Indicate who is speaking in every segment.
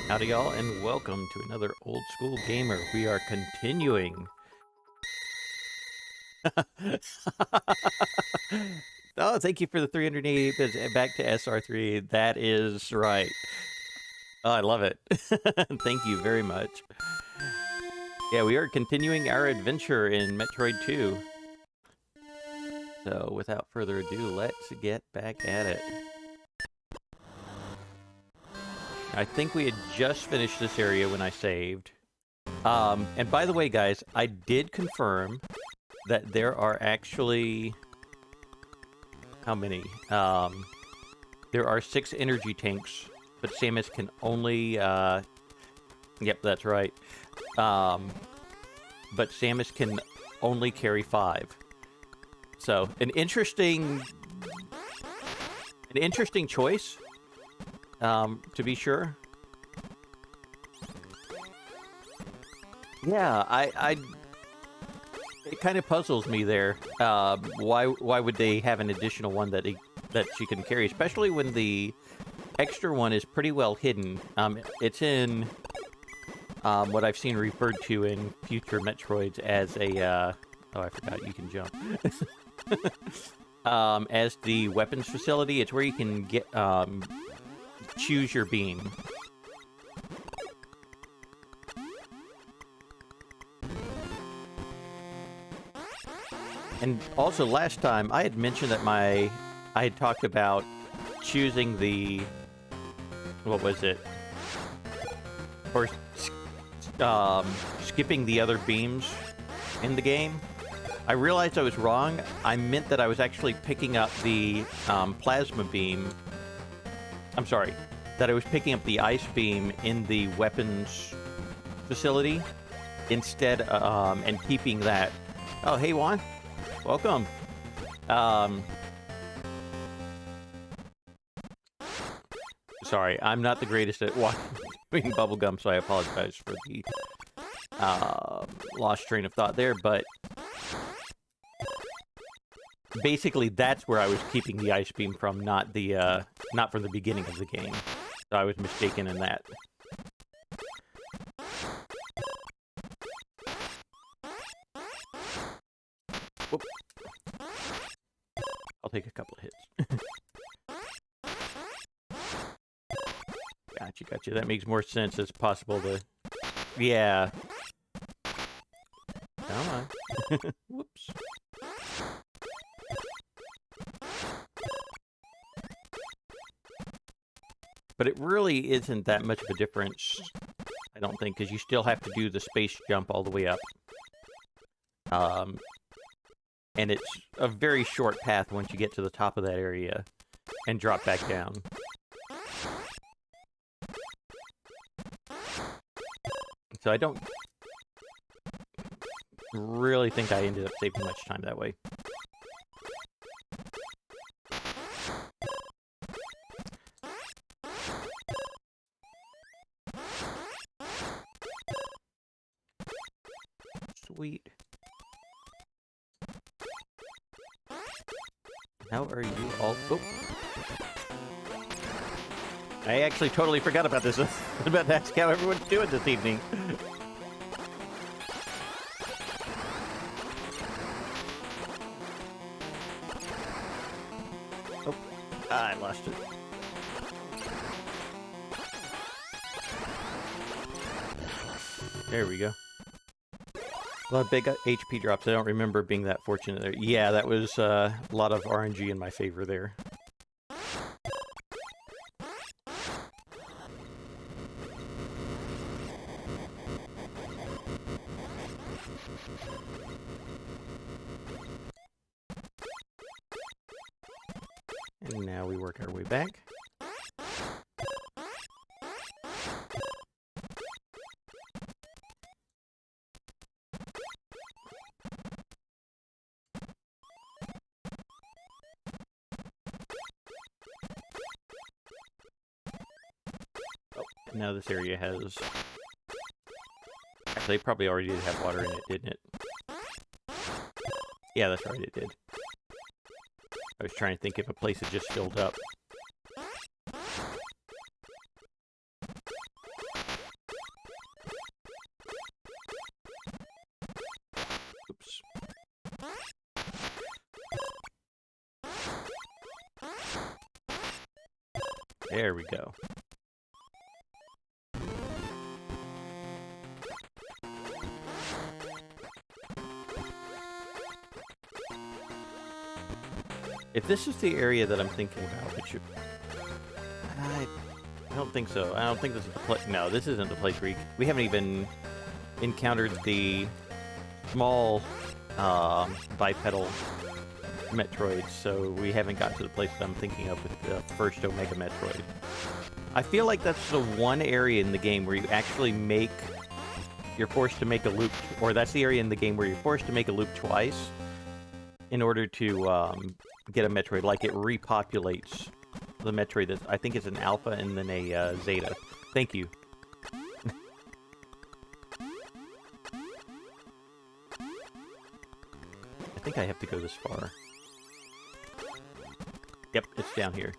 Speaker 1: Howdy y'all, and welcome to another Old School Gamer. We are continuing. Oh, thank you for the 388 bits. Back to SR3. That is right. Oh, I love it. Thank you very much. Yeah, we are continuing our adventure in Metroid 2. So, without further ado, let's get back at it. I think we had just finished this area when I saved. And by the way, guys, I did confirm that there are actually... How many? There are 6 energy tanks, but Samus can only... Yep, that's right. But Samus can only carry 5. So, an interesting choice. To be sure. Yeah, it kind of puzzles me there. Why would they have an additional one that she can carry, especially when the extra one is pretty well hidden? It's in what I've seen referred to in future Metroids as a oh, I forgot you can jump. As the weapons facility. It's where you can get choose your beam. And also last time I had mentioned that I had talked about choosing the, what was it? Or skipping the other beams in the game. I realized I was wrong. I meant that I was actually picking up the plasma beam. I'm sorry, that I was picking up the ice beam in the weapons facility instead, and keeping that. Oh, hey Juan, welcome. Sorry, I'm not the greatest at doing bubblegum, so I apologize for the lost train of thought there, but basically that's where I was keeping the ice beam from, not from the beginning of the game. So I was mistaken in that. Whoop. I'll take a couple of hits. Gotcha. That makes more sense. It's possible to... Yeah. Come on. Whoops. But it really isn't that much of a difference, I don't think, because you still have to do the space jump all the way up. And it's a very short path once you get to the top of that area and drop back down. So I don't really think I ended up saving much time that way. Sweet. How are you all? Oh. I actually totally forgot about this. I was about to ask how everyone's doing this evening. Oh, I lost it. There we go. A lot of big HP drops. I don't remember being that fortunate there. Yeah, that was a lot of RNG in my favor there. And now we work our way back. Now this area has... Actually, they probably already did have water in it, didn't it? Yeah, that's right, it did. I was trying to think if a place had just filled up. There we go. If this is the area that I'm thinking about, which I don't think so. I don't think this is the place. No, this isn't the place where we haven't even encountered the small bipedal Metroids, so we haven't gotten to the place that I'm thinking of with the first Omega Metroid. I feel like that's the one area in the game where you actually you're forced to make a loop, or that's the area in the game where you're forced to make a loop twice in order to get a Metroid. Like, it repopulates the Metroid that I think is an Alpha and then a Zeta. Thank you. I think I have to go this far. Yep, it's down here.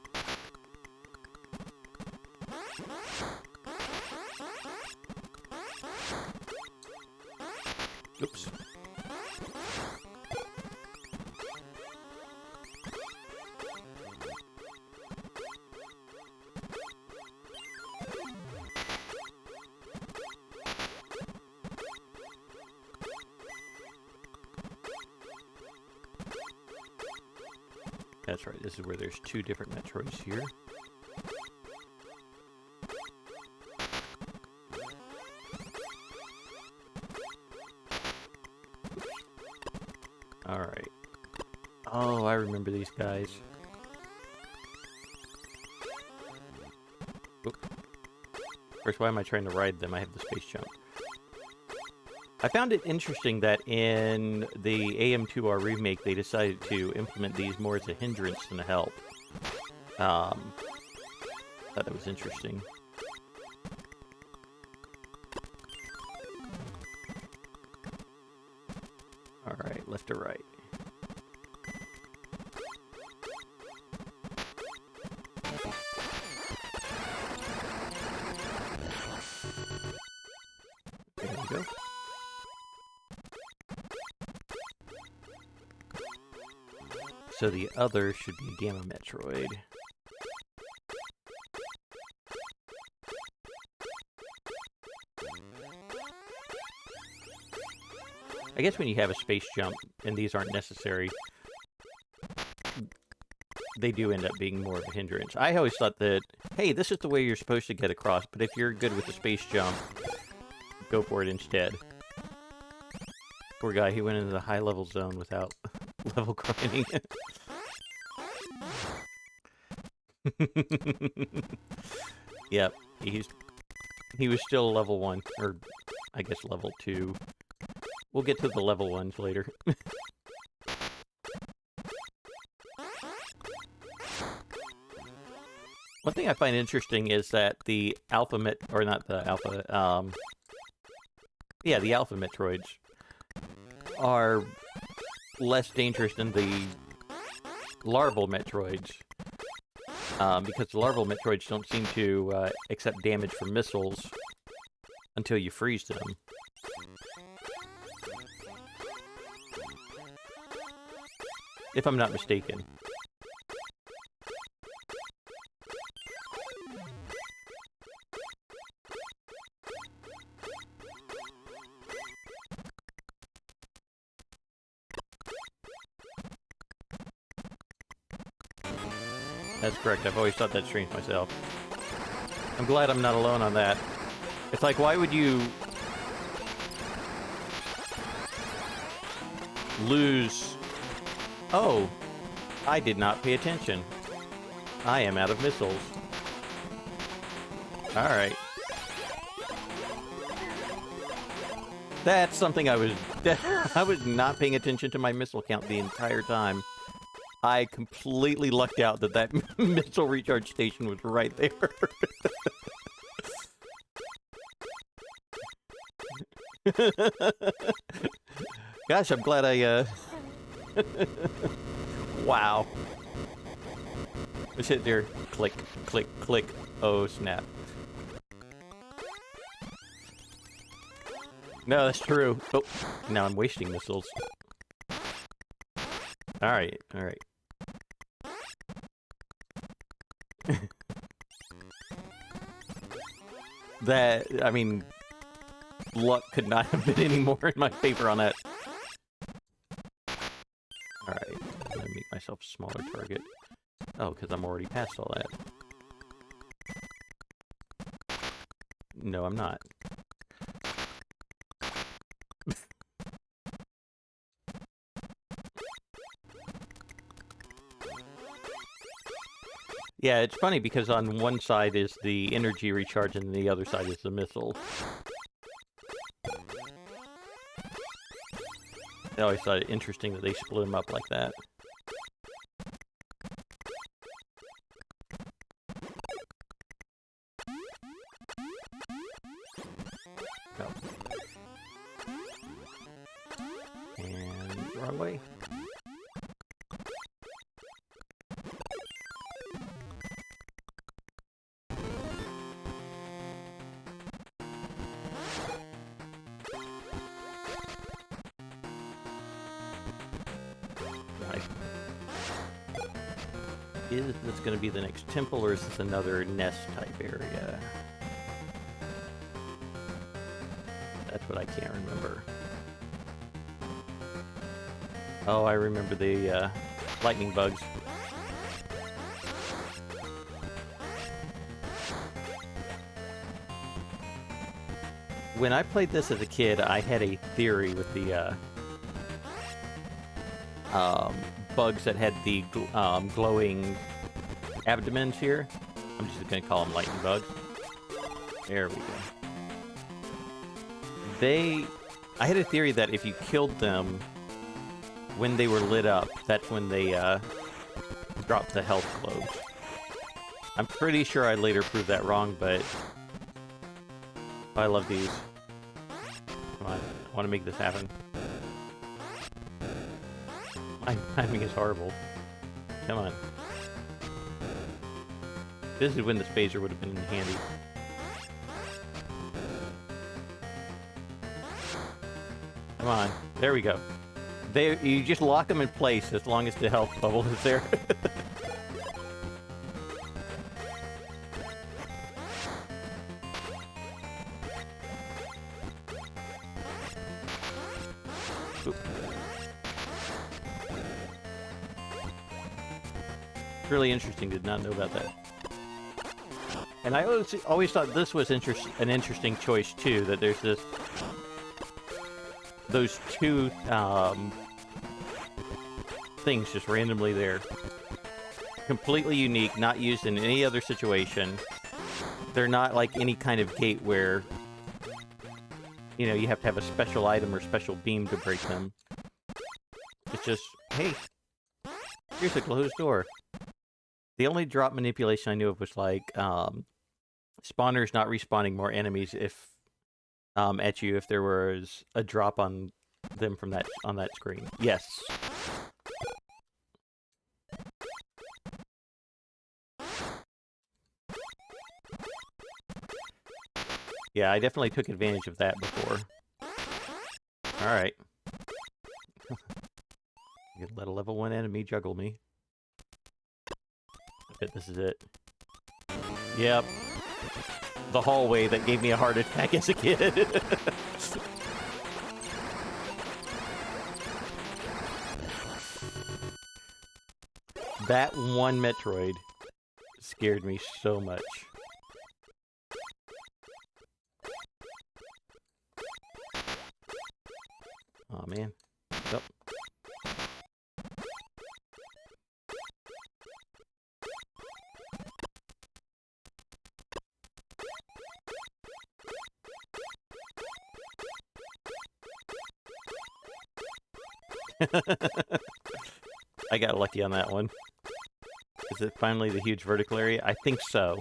Speaker 1: Oops. That's right, this is where there's two different Metroids here. Alright. Oh, I remember these guys. Oop. First, why am I trying to ride them? I have the space jump. I found it interesting that in the AM2R remake, they decided to implement these more as a hindrance than a help. Thought that was interesting. Alright, left or right? There we go. So the other should be a Gamma Metroid. I guess when you have a space jump, and these aren't necessary, they do end up being more of a hindrance. I always thought that, hey, this is the way you're supposed to get across, but if you're good with the space jump, go for it instead. Poor guy, he went into the high-level zone without level grinding. Yep, he was still level 1, or I guess level 2. We'll get to the level 1s later. One thing I find interesting is that the Alpha or not the Alpha, yeah, the Alpha Metroids are less dangerous than the larval Metroids. Because the larval Metroids don't seem to accept damage from missiles until you freeze them. If I'm not mistaken. That's correct. I've always thought that strange myself. I'm glad I'm not alone on that. It's like, why would you lose... Oh, I did not pay attention. I am out of missiles. Alright. That's something I was not paying attention to my missile count the entire time. I completely lucked out that that missile recharge station was right there. Gosh, I'm glad I, Wow. Just hit there. Click, click, click. Oh, snap. No, that's true. Oh, now I'm wasting missiles. Alright, alright. That, I mean, luck could not have been any more in my favor on that. Alright, I'm gonna make myself a smaller target. Oh, because I'm already past all that. No, I'm not. Yeah, it's funny because on one side is the energy recharge and the other side is the missile. I always thought it interesting that they split them up like that. Go. And wrong way. Is this going to be the next temple, or is this another nest-type area? That's what I can't remember. Oh, I remember the lightning bugs. When I played this as a kid, I had a theory with the bugs that had the glowing abdomens here. I'm just going to call them lightning bugs. There we go. I had a theory that if you killed them when they were lit up, that's when they dropped the health globes. I'm pretty sure I later proved that wrong, but I love these. Come on, I want to make this happen. My timing is horrible. Come on. This is when the spacer would have been handy. Come on. There we go. You just lock them in place as long as the health bubble is there. Really interesting. Did not know about that. And I always thought this was an interesting choice too. That there's those two things just randomly there, completely unique, not used in any other situation. They're not like any kind of gate where you know you have to have a special item or special beam to break them. It's just, hey, here's a closed door. The only drop manipulation I knew of was like spawners not respawning more enemies if at you if there was a drop on them from that screen. Yes. Yeah, I definitely took advantage of that before. All right. You could let a level 1 enemy juggle me. I bet this is it. Yep. The hallway that gave me a heart attack as a kid. That one Metroid scared me so much. Oh man. Oh. I got lucky on that one. Is it finally the huge vertical area? I think so.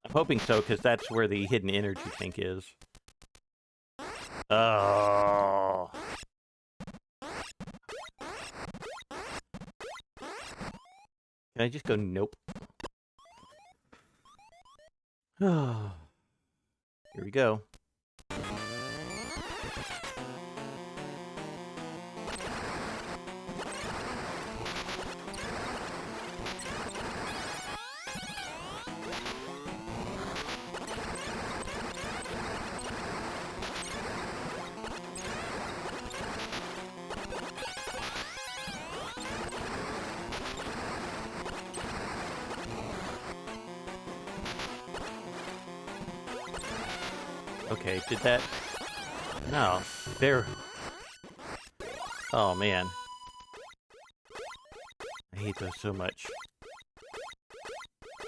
Speaker 1: I'm hoping so, because that's where the hidden energy tank is. Oh. Can I just go nope? Here we go. Okay, did that... No. There... Oh, man. I hate those so much.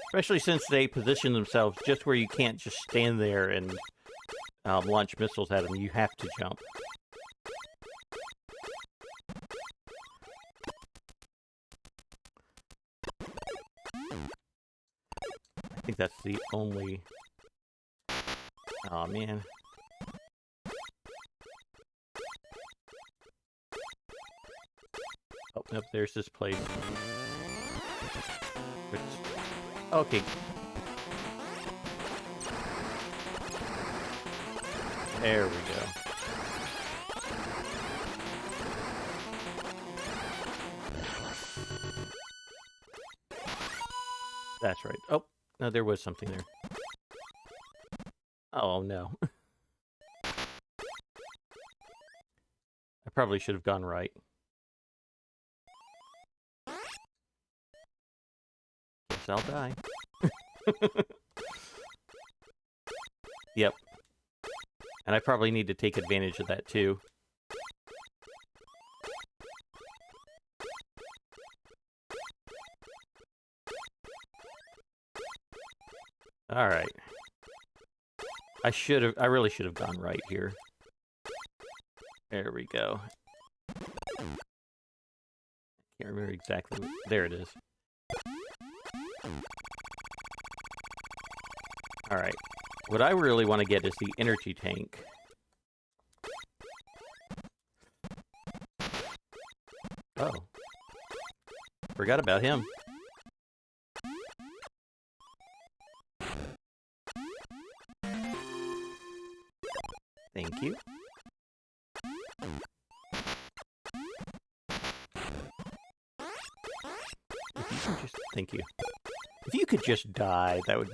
Speaker 1: Especially since they position themselves just where you can't just stand there and launch missiles at them. You have to jump. I think that's the only... Oh, man. Oh, nope, there's this place. Okay. There we go. That's right. Oh, no, there was something there. Oh, no. I probably should have gone right. Guess I'll die. Yep. And I probably need to take advantage of that, too. Alright. I really should have gone right here. There we go. Can't remember exactly. There it is. Alright. What I really want to get is the energy tank. Oh. Forgot about him. Thank you. If you can just... Thank you. If you could just die, that would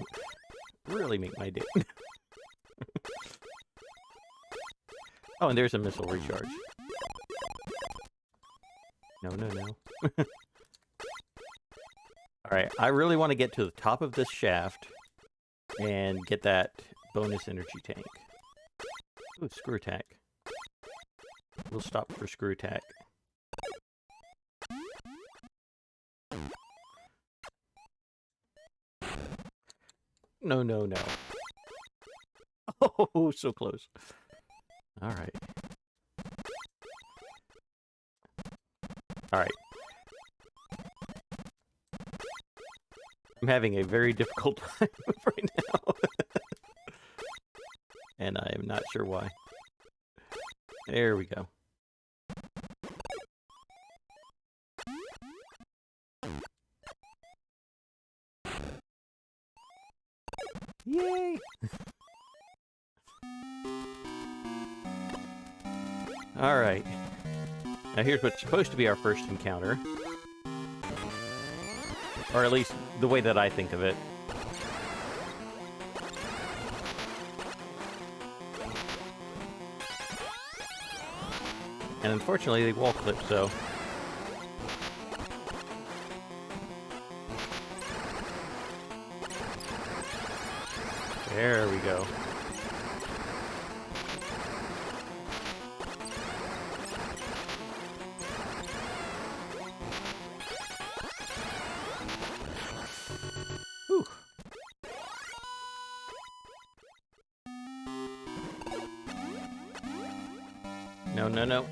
Speaker 1: really make my day. Oh, and there's a missile recharge. No, no, no. Alright, I really want to get to the top of this shaft and get that bonus energy tank. Ooh, screw attack. We'll stop for screw attack. No, no, no. Oh, so close. Alright. Alright. I'm having a very difficult time right now. And I am not sure why. There we go. Yay! Alright. Now here's what's supposed to be our first encounter. Or at least the way that I think of it. And unfortunately, they wall clip, so... There we go. Whew. No, no, no.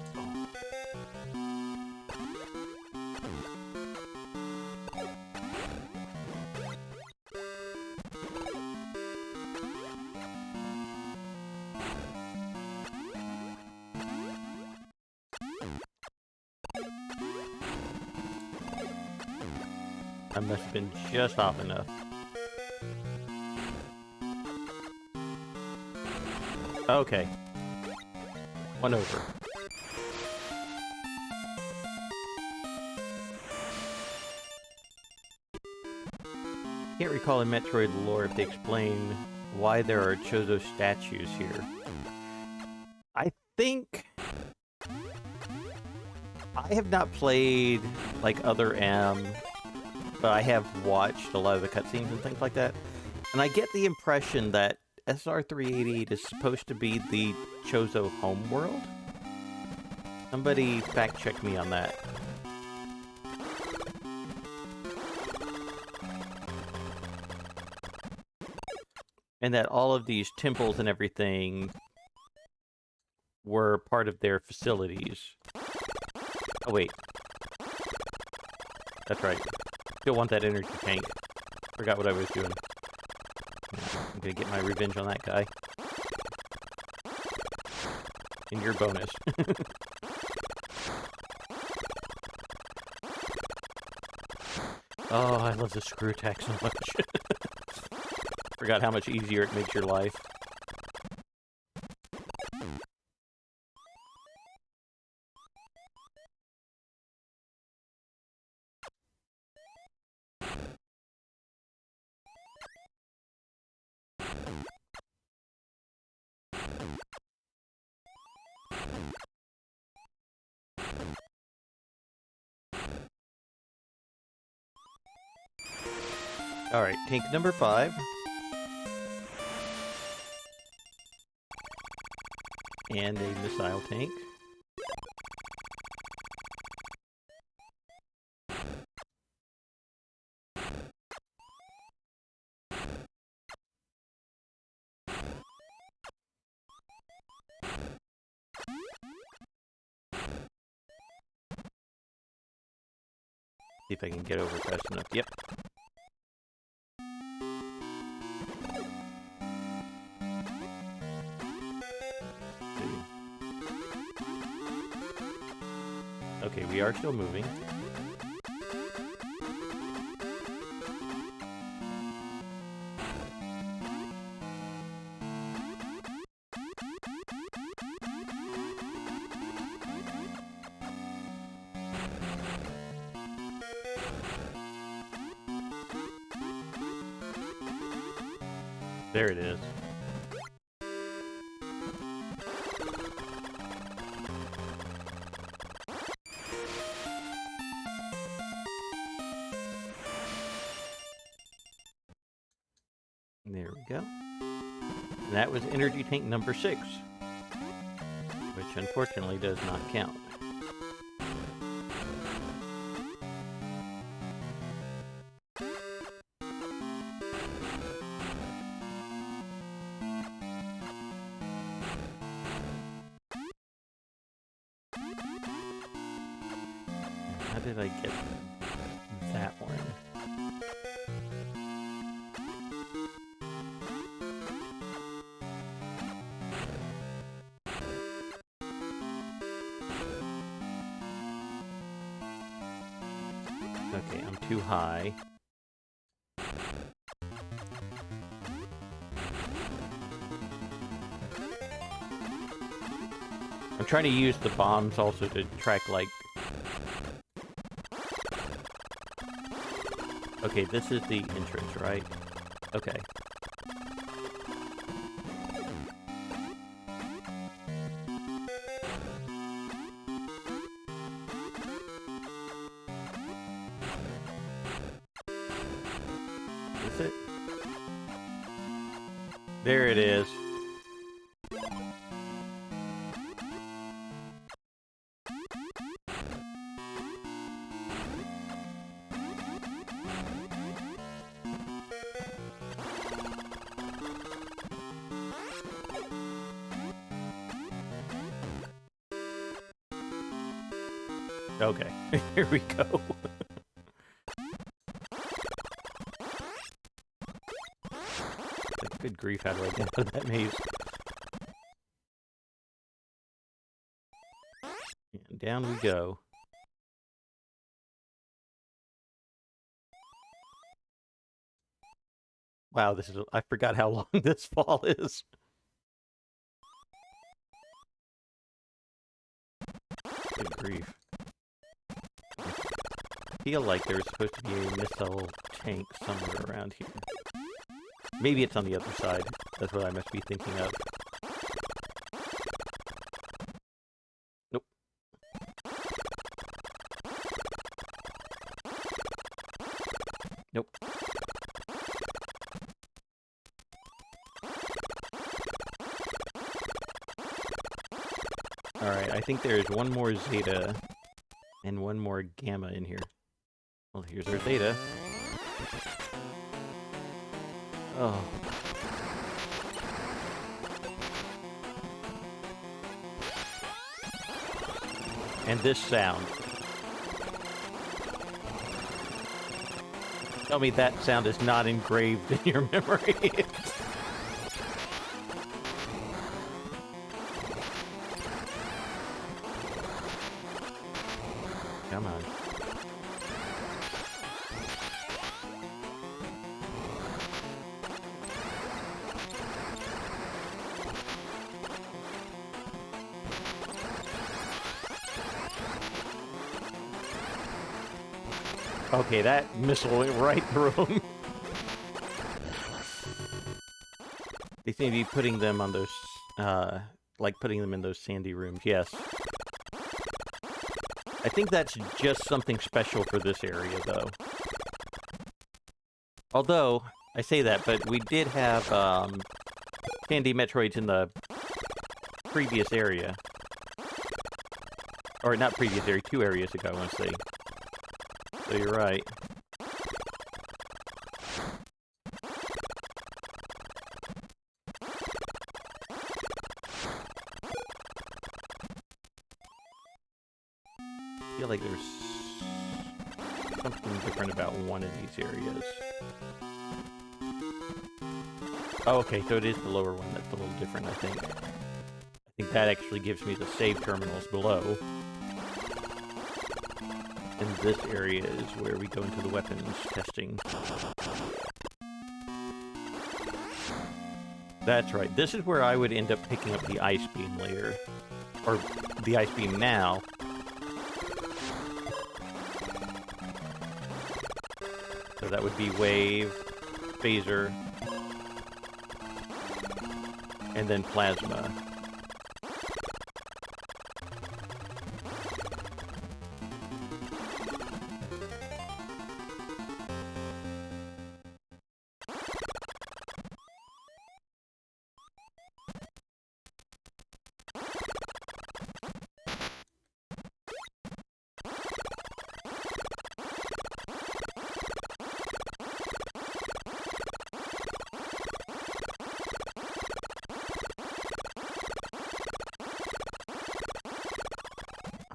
Speaker 1: I must have been just off enough. Okay. One over. Can't recall in Metroid lore if they explain why there are Chozo statues here. I think... I have not played, like, other M, but I have watched a lot of the cutscenes and things like that. And I get the impression that SR388 is supposed to be the Chozo homeworld? Somebody fact check me on that. And that all of these temples and everything were part of their facilities. Oh, wait. That's right. Still want that energy tank. Forgot what I was doing. I'm gonna get my revenge on that guy. And your bonus. Oh, I love the screw attack so much. Forgot how much easier it makes your life. Alright, tank number 5. And a missile tank. See if I can get over fast enough. Yep. Okay, we are still moving. There it is. There we go. And that was energy tank number 6, which unfortunately does not count. How did I get that one? Okay, I'm too high. I'm trying to use the bombs also to track, like... Okay, this is the entrance, right? Okay. Is it? There it is. Okay, here we go. Good grief, how do I get out of that maze? And down we go. Wow, this is... I forgot how long this fall is. Good grief. I feel like there's supposed to be a missile tank somewhere around here. Maybe it's on the other side. That's what I must be thinking of. Nope. Nope. Alright, I think there is one more Zeta and one more Gamma in here. Well, here's our Zeta. Oh. And this sound. Tell me that sound is not engraved in your memory. Come on. Okay, that missile went right through him. They seem to be putting them on those, like putting them in those sandy rooms, yes. I think that's just something special for this area, though. Although, I say that, but we did have, sandy Metroids in the previous area. Or not previous area, 2 areas ago, I want to say. So you're right. I feel like there's something different about one of these areas. Oh, okay, so it is the lower one that's a little different, I think. I think that actually gives me the save terminals below. And this area is where we go into the weapons testing. That's right. This is where I would end up picking up the ice beam later. Or the ice beam now. So that would be wave, phaser, and then plasma.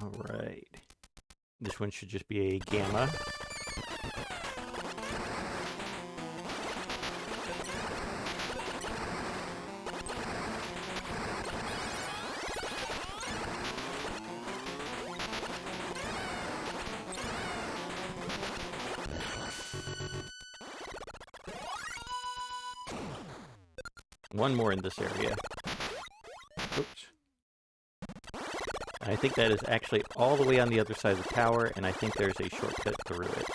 Speaker 1: Alright. This one should just be a gamma. One more in this area. Oops. I think that is actually all the way on the other side of the tower, and I think there's a shortcut through it.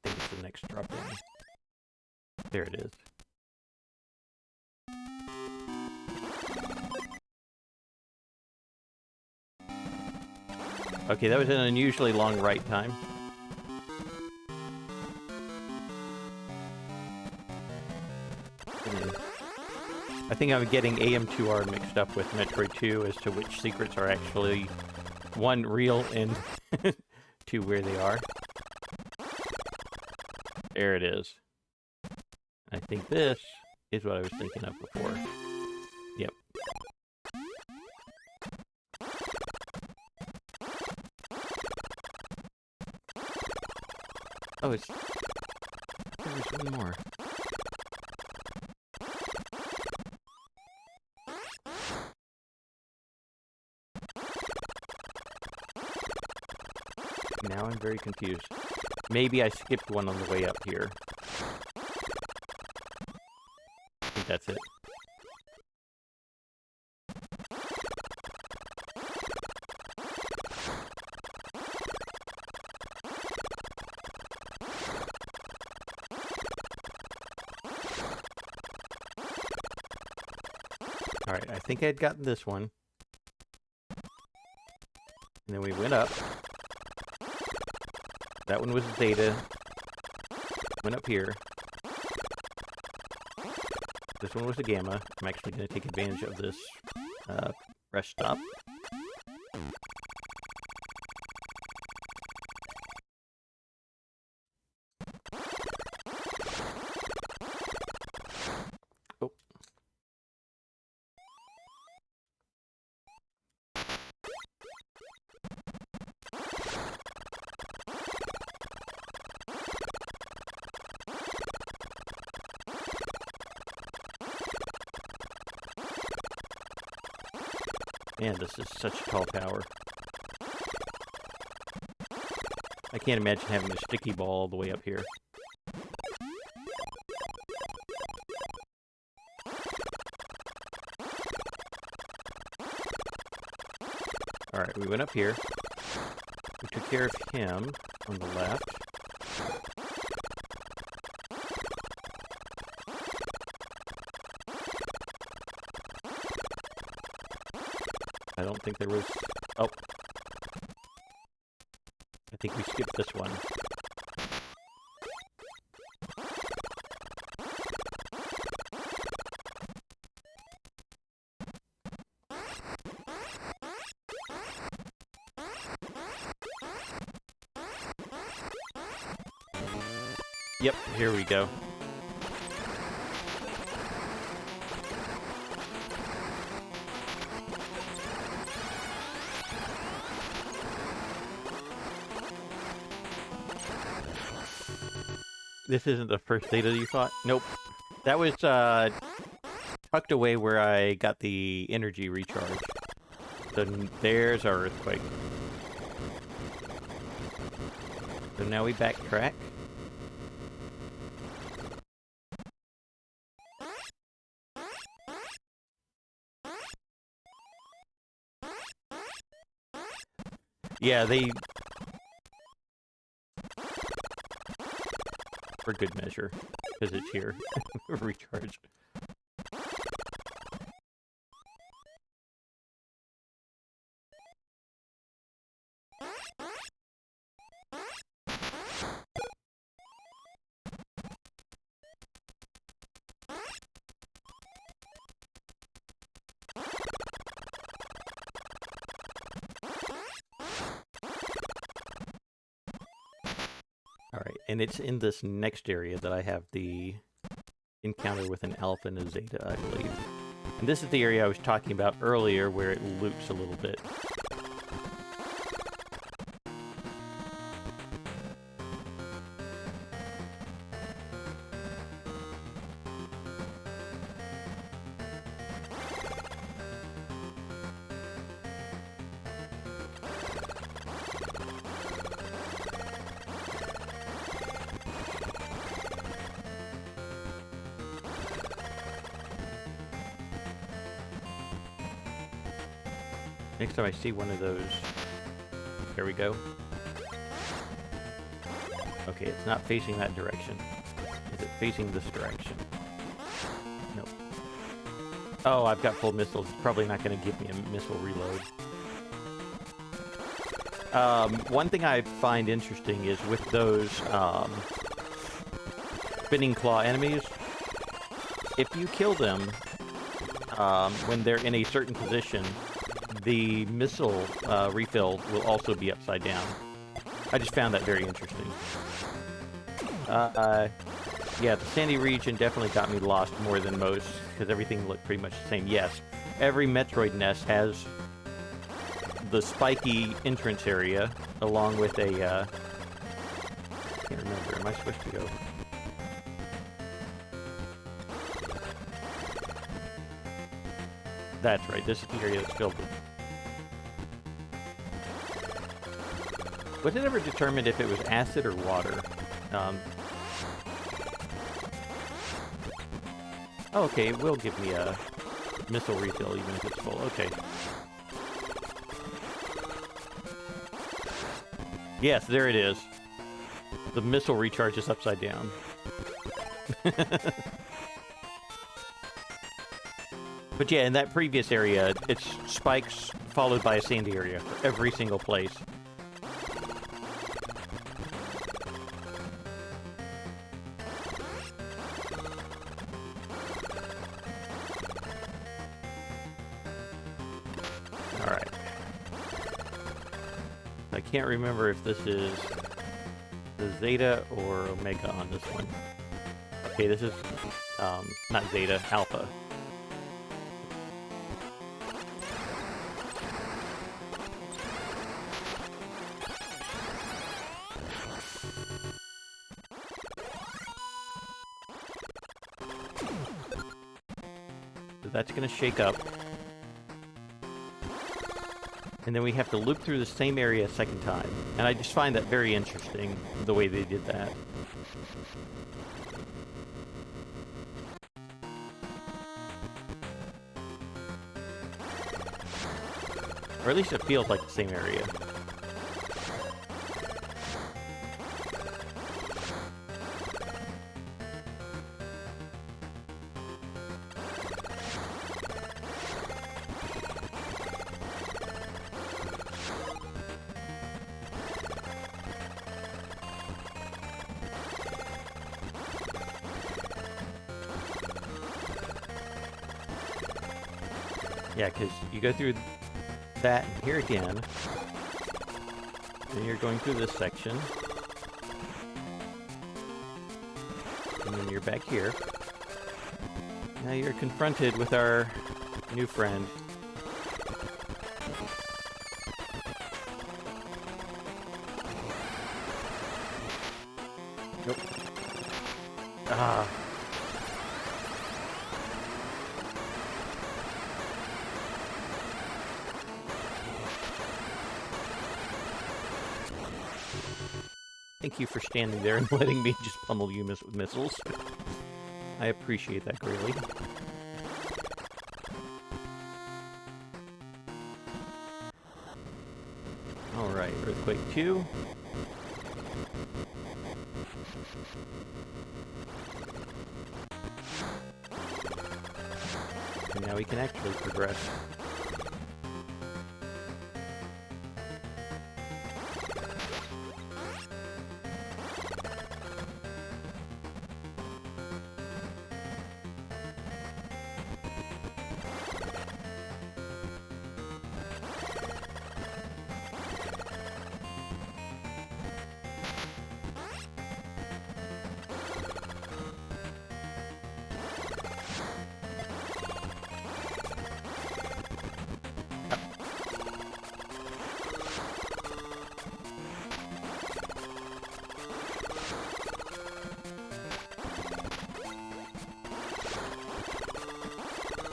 Speaker 1: I think it's the next drop-in. There it is. Okay, that was an unusually long write time. I think I'm getting AM2R mixed up with Metroid 2 as to which secrets are actually, 1, real, and 2, where they are. There it is. I think this is what I was thinking of before. Yep. Oh, it's... There's one more. Now I'm very confused. Maybe I skipped one on the way up here. I think that's it. Alright, I think I had gotten this one. And then we went up. That one was Zeta. Went up here. This one was a Gamma. I'm actually going to take advantage of this rest stop. Oh. Man, this is such a tall tower. I can't imagine having a sticky ball all the way up here. Alright, we went up here. We took care of him on the left. I don't think there was... Oh. I think we skipped this one. Yep, here we go. This isn't the first data you thought? Nope. That was tucked away where I got the energy recharge. So there's our earthquake. So now we backtrack. Yeah, they... For good measure, because it's here. Recharge. Alright, and it's in this next area that I have the encounter with an Alpha and a Zeta, I believe. And this is the area I was talking about earlier where it loops a little bit. Next time I see one of those... There we go. Okay, it's not facing that direction. Is it facing this direction? Nope. Oh, I've got full missiles. It's probably not going to give me a missile reload. One thing I find interesting is with those spinning claw enemies, if you kill them when they're in a certain position, the missile refill will also be upside down. I just found that very interesting. Yeah, the sandy region definitely got me lost more than most, because everything looked pretty much the same. Yes, every Metroid NES has the spiky entrance area, along with a... I can't remember, am I supposed to go? That's right, this is the area that's filled with... Was it ever determined if it was acid or water? Oh, okay, it will give me a missile refill even if it's full. Okay. Yes, there it is. The missile recharge is upside down. But yeah, in that previous area, it's spikes followed by a sandy area for every single place. Alright. I can't remember if this is the Zeta or Omega on this one. Okay, this is, not Zeta, Alpha. So that's going to shake up. And then we have to loop through the same area a second time. And I just find that very interesting, the way they did that. Or at least it feels like the same area. Yeah, because you go through that here again. Then you're going through this section. And then you're back here. Now you're confronted with our new friend. Nope. Ah. Thank you for standing there and letting me just pummel you with missiles. I appreciate that greatly. Alright, Earthquake 2. And now we can actually progress.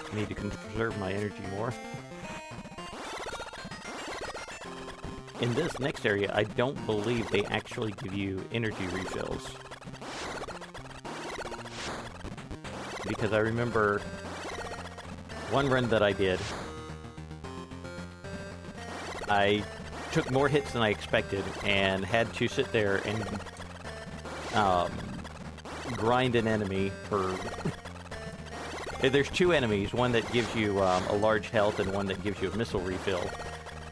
Speaker 1: I need to conserve my energy more. In this next area, I don't believe they actually give you energy refills. Because I remember one run that I did, I took more hits than I expected and had to sit there and grind an enemy for... There's two enemies, one that gives you a large health and one that gives you a missile refill.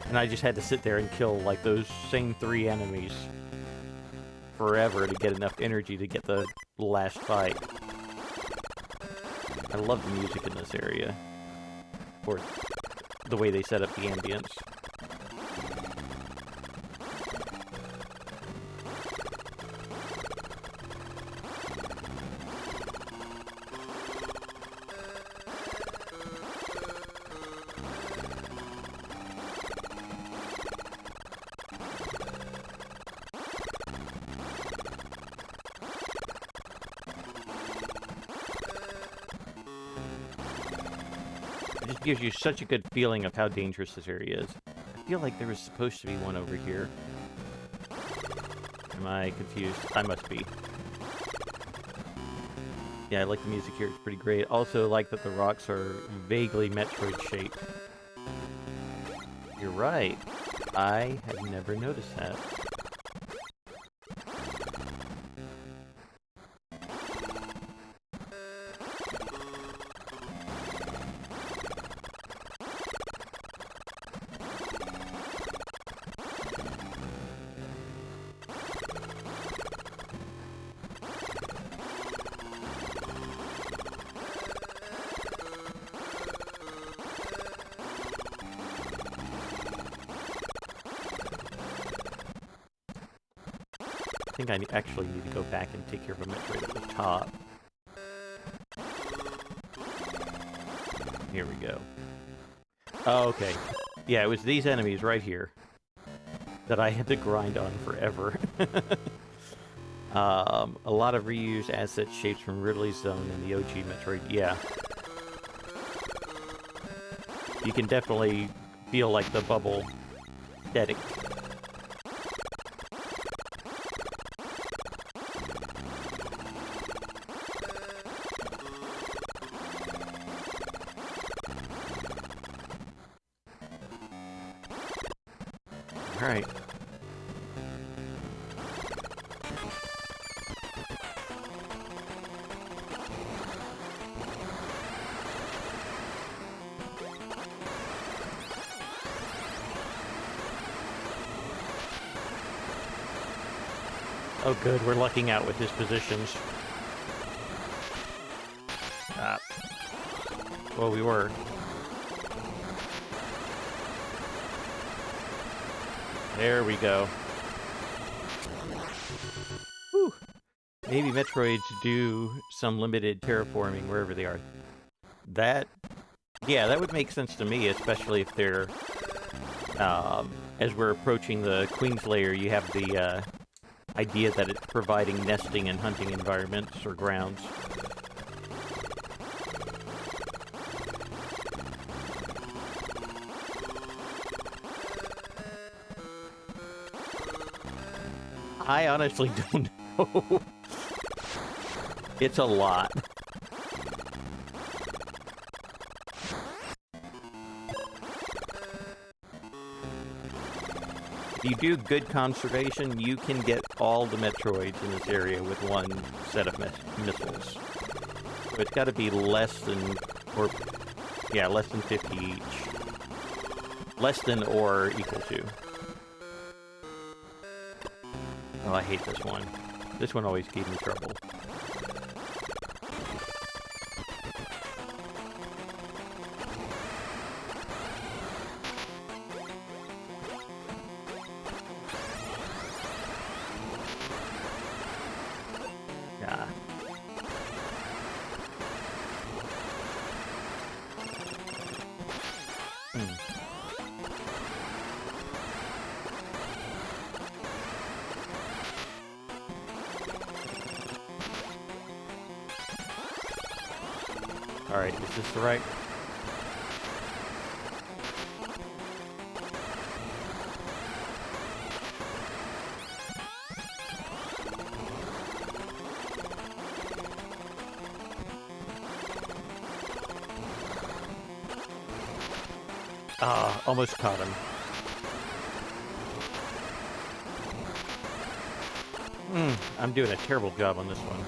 Speaker 1: And I just had to sit there and kill, like, those same three enemies forever to get enough energy to get the last fight. I love the music in this area. Or the way they set up the ambience. It gives you such a good feeling of how dangerous this area is. I feel like there was supposed to be one over here. Am I confused? I must be. Yeah, I like the music here. It's pretty great. Also like that the rocks are vaguely Metroid shaped. You're right. I have never noticed that. think I actually need to go back and take care of a Metroid at the top. Here we go. Oh, okay. Yeah, it was these enemies right here that I had to grind on forever. A lot of reused asset shapes from Ridley's Zone in the OG Metroid. Yeah. You can definitely feel like the bubble aesthetic. All right. Oh good, we're lucking out with his positions. Well, we were. There we go. Whew. Maybe Metroids do some limited terraforming wherever they are. That, yeah, that would make sense to me, especially if they're, as we're approaching the Queen's Lair, you have the, idea that it's providing nesting and hunting environments or grounds. I honestly don't know. It's a lot. If you do good conservation, you can get all the Metroids in this area with one set of missiles. So it's got to be less than, or, yeah, less than 50 each. Less than or equal to. Oh, I hate this one. This one always gave me trouble. Alright, is this the right? Ah, almost caught him. I'm doing a terrible job on this one.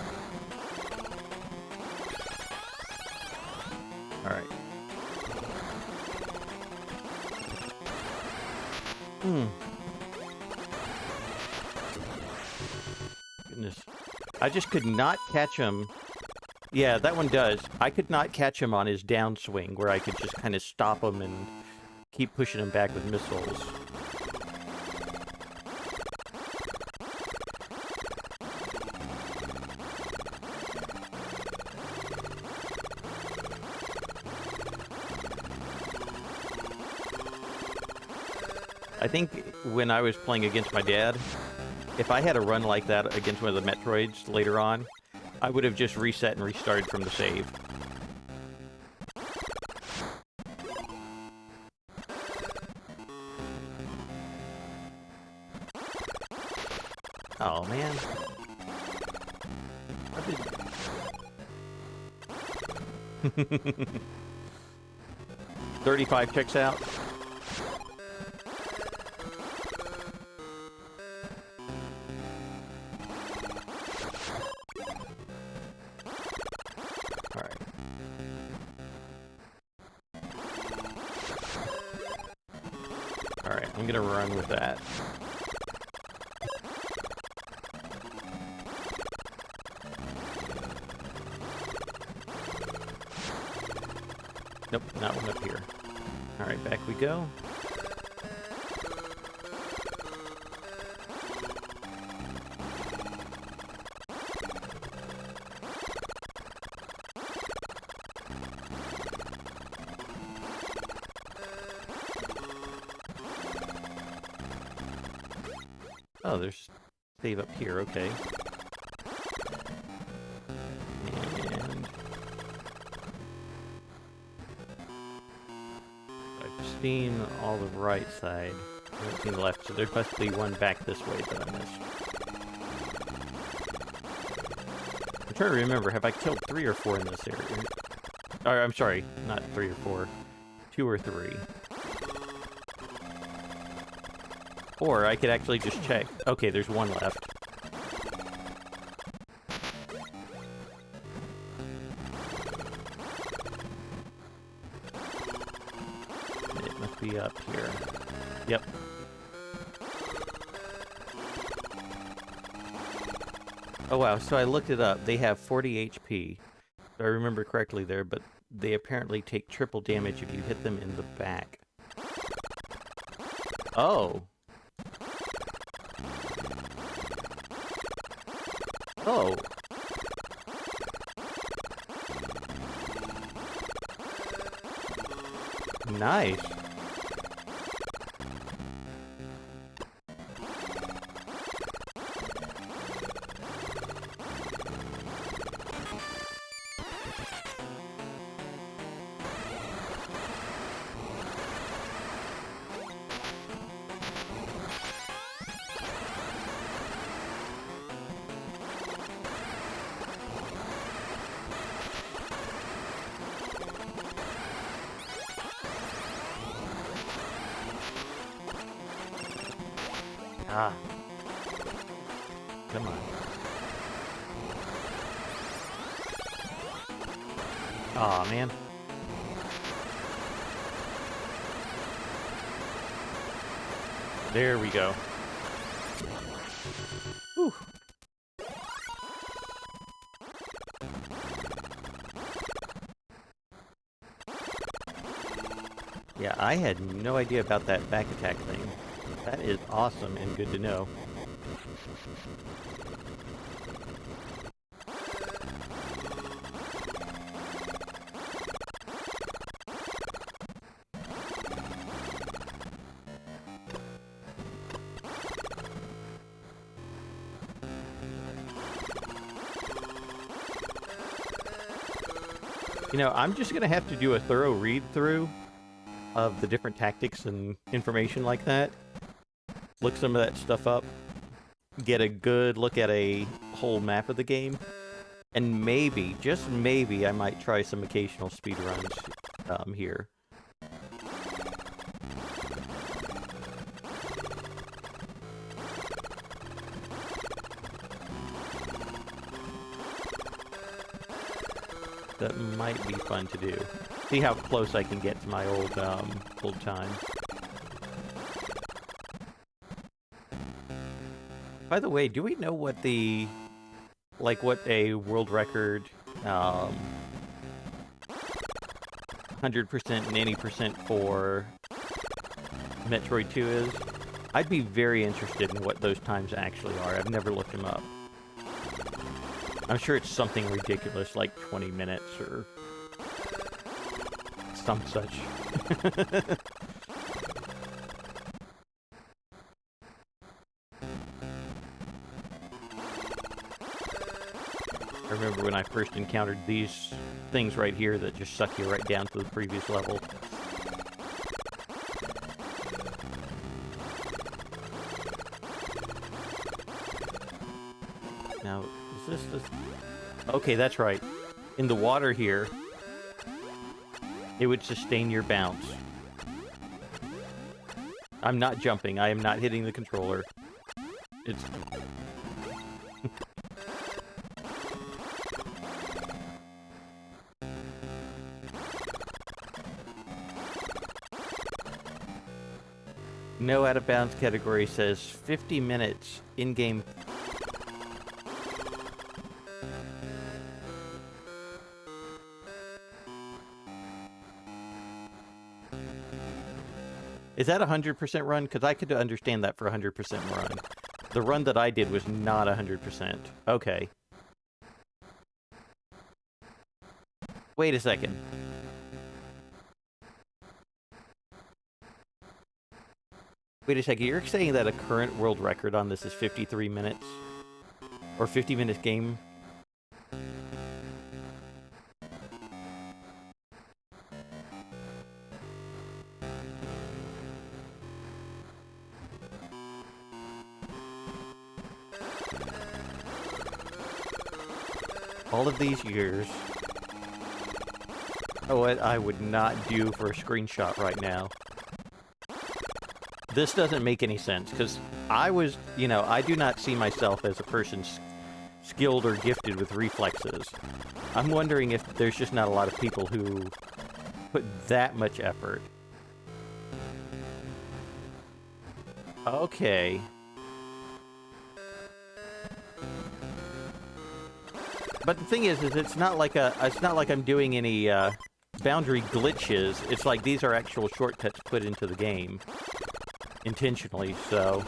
Speaker 1: Alright. Goodness. I just could not catch him. Yeah, that one does. I could not catch him on his downswing, where I could just kind of stop him and keep pushing him back with missiles. I think when I was playing against my dad, if I had a run like that against one of the Metroids later on, I would have just reset and restarted from the save. Oh, man. 35 checks out. I'm gonna run with that. Nope, not one up here. Alright, back we go. Oh, there's save up here, okay. And I've seen all the right side. I haven't seen the left, so there must be one back this way that I missed. I'm trying to remember, have I killed 3 or 4 in this area? Or, I'm sorry, not 3 or 4. 2 or 3. Or I could actually just check. Okay, there's 1 left. It must be up here. Yep. Oh wow, so I looked it up. They have 40 HP. If I remember correctly there, but they apparently take triple damage if you hit them in the back. Oh. Oh. Nice. Ah. Come on. Aw, man. There we go. Whew. Yeah, I had no idea about that back attack thing. That is awesome and good to know. You know, I'm just going to have to do a thorough read-through of the different tactics and information like that. Look some of that stuff up. Get a good look at a whole map of the game. And maybe, just maybe, I might try some occasional speedruns here. That might be fun to do. See how close I can get to my old time. By the way, do we know what the, like, what a world record 100% and 80% for Metroid 2 is? I'd be very interested in what those times actually are. I've never looked them up. I'm sure it's something ridiculous, like 20 minutes or some such. I remember when I first encountered these things right here that just suck you right down to the previous level. Now, is this... Okay, that's right. In the water here, it would sustain your bounce. I'm not jumping. I am not hitting the controller. It's... No out of bounds category says 50 minutes in-game. Is that a 100% run? Because I could understand that for a 100% run. The run that I did was not 100%. Okay. Wait a second. Wait a second, you're saying that a current world record on this is 53 minutes? Or 50 minutes game? All of these years. Oh, what I would not do for a screenshot right now. This doesn't make any sense, because I was, you know, I do not see myself as a person skilled or gifted with reflexes. I'm wondering if there's just not a lot of people who put that much effort. Okay. But the thing is it's not like I'm doing any boundary glitches. It's like these are actual shortcuts put into the game intentionally. So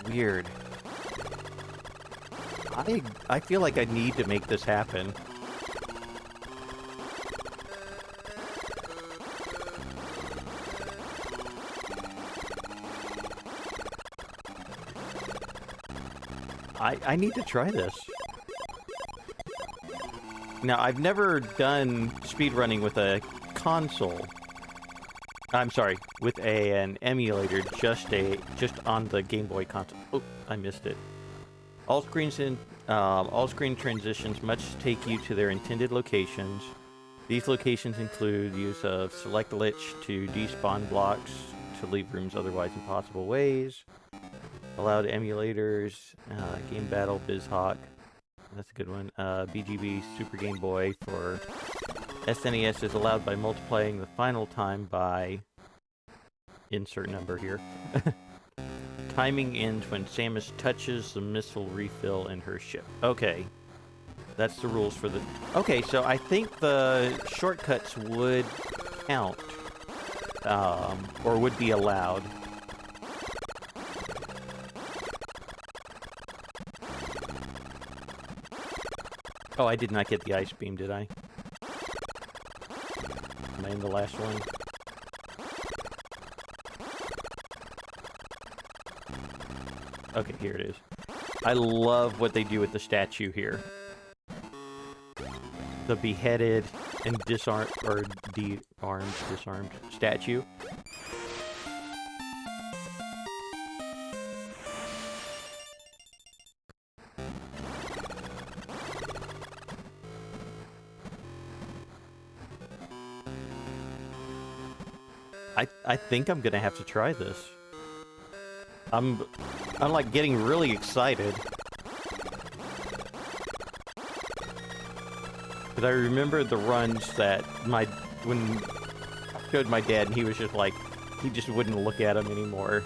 Speaker 1: weird. I feel like I need to make this happen. I need to try this. Now, I've never done speedrunning with a console. I'm sorry, with an emulator, just on the Game Boy console. Oh, I missed it. All screen transitions must take you to their intended locations. These locations include use of select lich to despawn blocks to leave rooms otherwise impossible ways. Allowed emulators, Game Battle, BizHawk, that's a good one. BGB Super Game Boy for SNES is allowed by multiplying the final time by insert number here. Timing ends when Samus touches the missile refill in her ship. Okay, that's the rules for the... Okay, so I think the shortcuts would count, or would be allowed. Oh, I did not get the ice beam, did I? Am I in the last one? Okay, here it is. I love what they do with the statue here. The beheaded and disarmed statue. I think I'm gonna have to try this. I'm like getting really excited. Because I remember the runs that when I showed my dad and he was just like, he just wouldn't look at them anymore.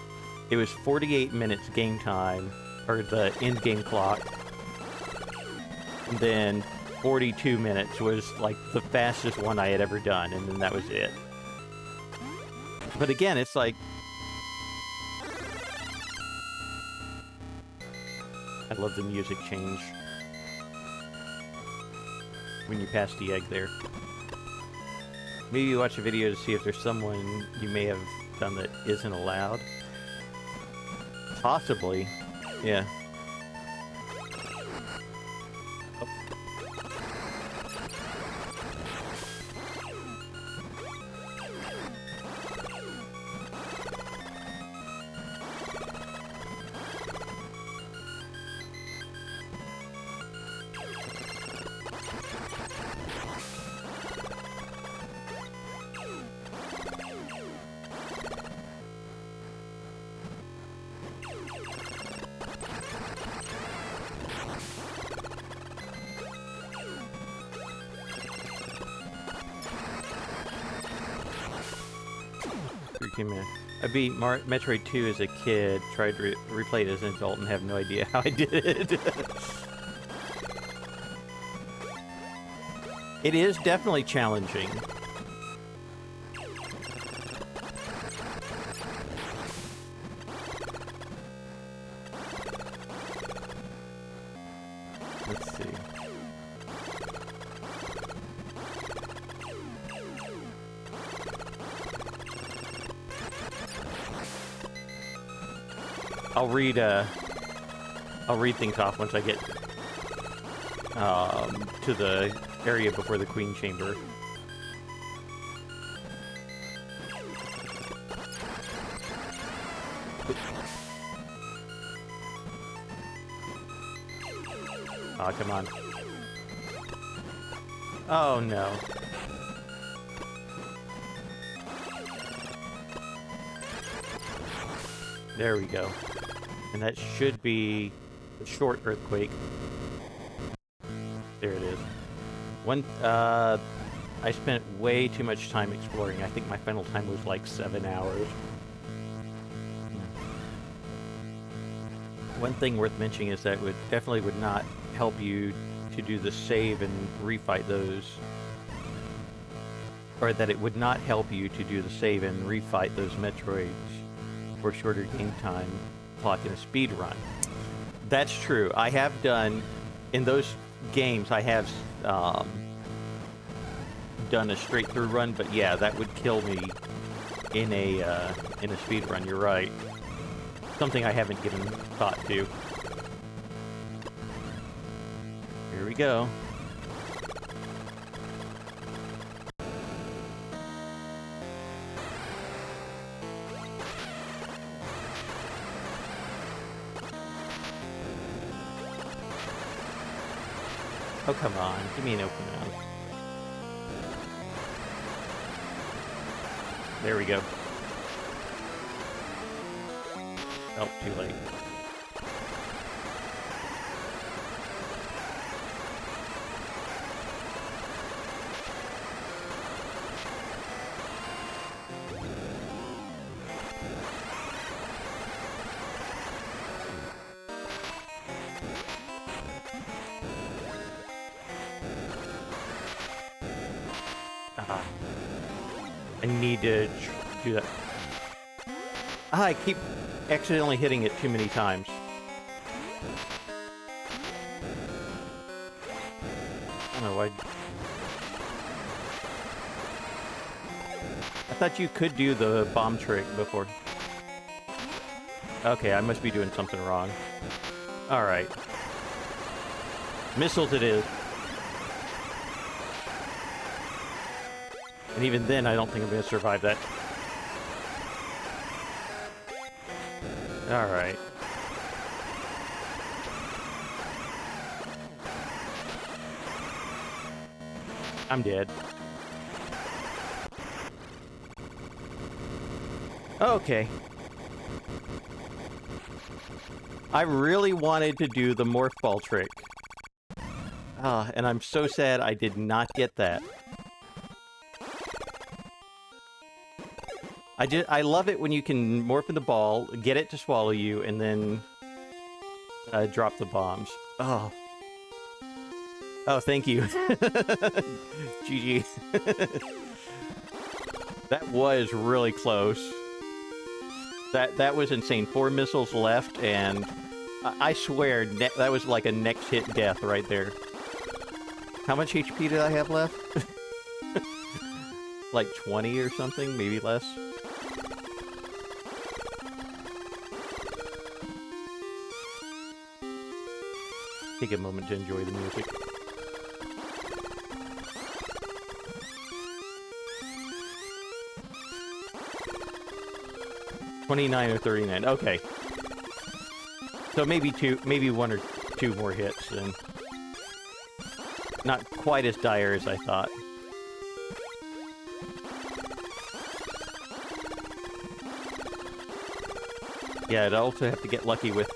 Speaker 1: It was 48 minutes game time, or the end game clock. And then 42 minutes was like the fastest one I had ever done, and then that was it. But again, it's like... I love the music change when you pass the egg there. Maybe you watch a video to see if there's someone you may have done that isn't allowed. Possibly. Yeah. Oh. I beat Metroid 2 as a kid, tried to replay it as an adult, and have no idea how I did it. It is definitely challenging. Let's see. I'll read things off once I get to the area before the Queen Chamber. Oh, come on. Oh, no. There we go. And that should be a short earthquake. There it is. I spent way too much time exploring. I think my final time was like 7 hours. One thing worth mentioning is that it definitely would not help you to do the save and refight those, or that it would not help you to do the save and refight those Metroids for shorter game time clock in a speed run. That's true. I have done, in those games, I have done a straight through run, but yeah, that would kill me in a speed run. You're right. Something I haven't given thought to. Here we go. Oh, come on. Give me an open mouth. There we go. Oh, too late. I need to do that. I keep accidentally hitting it too many times. I don't know why. I thought you could do the bomb trick before. Okay, I must be doing something wrong. Alright. Missiles it is. And even then, I don't think I'm going to survive that. Alright. I'm dead. Okay. I really wanted to do the morph ball trick. And I'm so sad I did not get that. I love it when you can morph in the ball, get it to swallow you, and then drop the bombs. Oh. Oh, thank you. GG. That was really close. That was insane. 4 missiles left, and I swear that was like a next hit death right there. How much HP did I have left? Like 20 or something, maybe less. Take a moment to enjoy the music. $29 or $39. Okay. So maybe one or two more hits, and not quite as dire as I thought. Yeah, I'd also have to get lucky with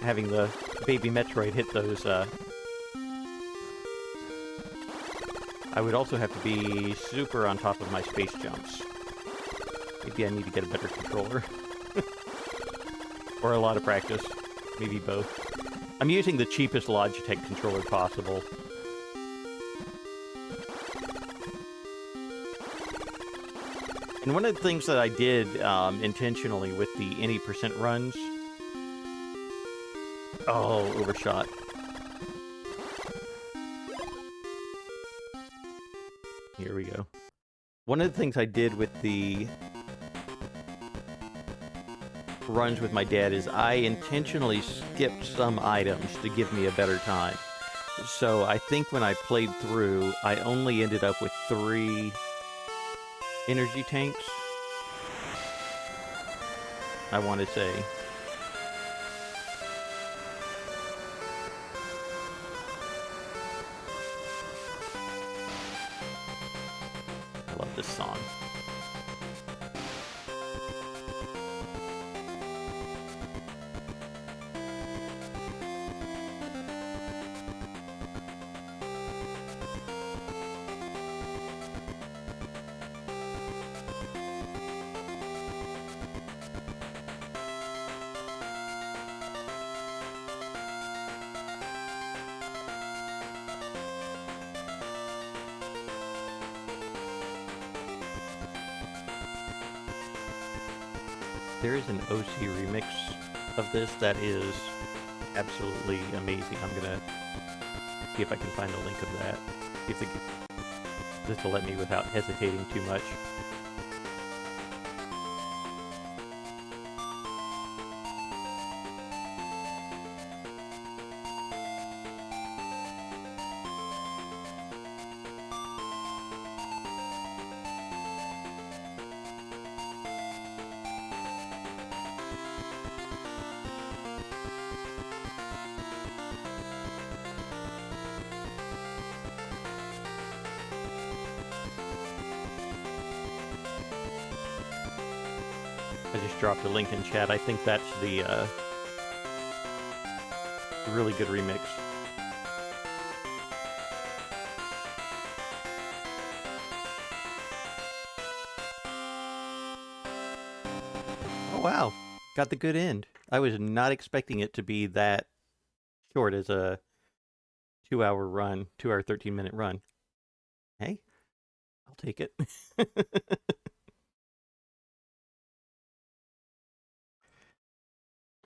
Speaker 1: having the baby Metroid hit those. I would also have to be super on top of my space jumps. Maybe I need to get a better controller. Or a lot of practice. Maybe both. I'm using the cheapest Logitech controller possible. And one of the things that I did intentionally with the any percent runs... Oh, overshot. Here we go. One of the things I did with the runs with my dad is I intentionally skipped some items to give me a better time. So I think when I played through, I only ended up with 3 energy tanks, I want to say. I love this song. There is an OC remix of this that is absolutely amazing. I'm gonna see if I can find a link of that. See if this will let me without hesitating too much. I just dropped a link in chat. I think that's the really good remix. Oh wow, got the good end. I was not expecting it to be that short as a 2-hour run, 2-hour 13-minute run. Hey, I'll take it.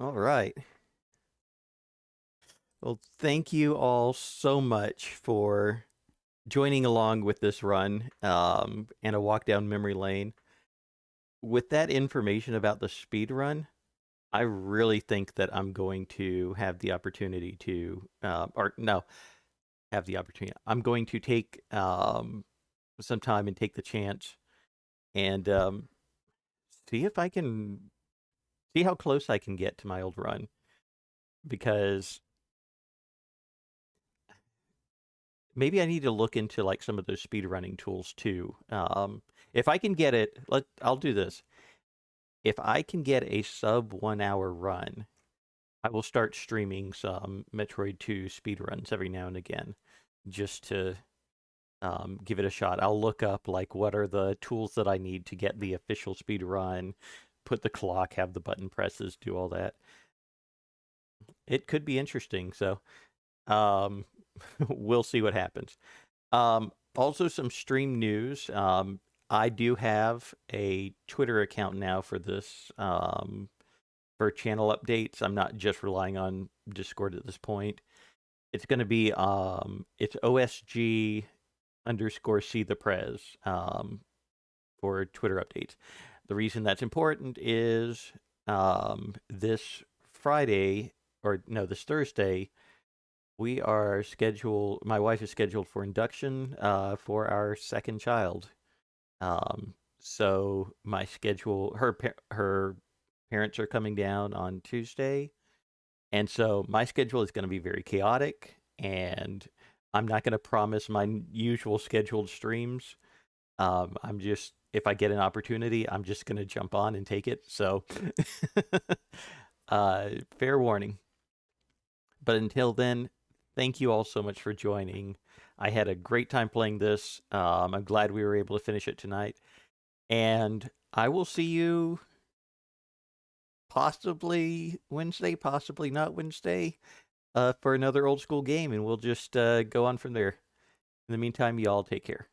Speaker 1: All right. Well, thank you all so much for joining along with this run and a walk down memory lane. With that information about the speed run, I really think that I'm going to have the opportunity to, have the opportunity. I'm going to take some time and take the chance and see if I can see how close I can get to my old run, because maybe I need to look into like some of those speed running tools too. If I can get it, I'll do this. If I can get a sub 1 hour run, I will start streaming some Metroid 2 speed runs every now and again, just to give it a shot. I'll look up like what are the tools that I need to get the official speed run, put the clock, have the button presses, do all that. It could be interesting. So um, we'll see what happens. Also, some stream news. I do have a Twitter account now for this, for channel updates. I'm not just relying on Discord at this point. It's going to be it's OSG underscore see the prez for Twitter updates. The reason that's important is this Friday, or no, this Thursday, we are scheduled. My wife is scheduled for induction for our second child. So my schedule, her parents are coming down on Tuesday, and so my schedule is going to be very chaotic, and I'm not going to promise my usual scheduled streams. I'm just, if I get an opportunity, I'm just going to jump on and take it. So, fair warning. But until then, thank you all so much for joining. I had a great time playing this. I'm glad we were able to finish it tonight. And I will see you possibly Wednesday, possibly not Wednesday, for another old school game. And we'll just go on from there. In the meantime, y'all take care.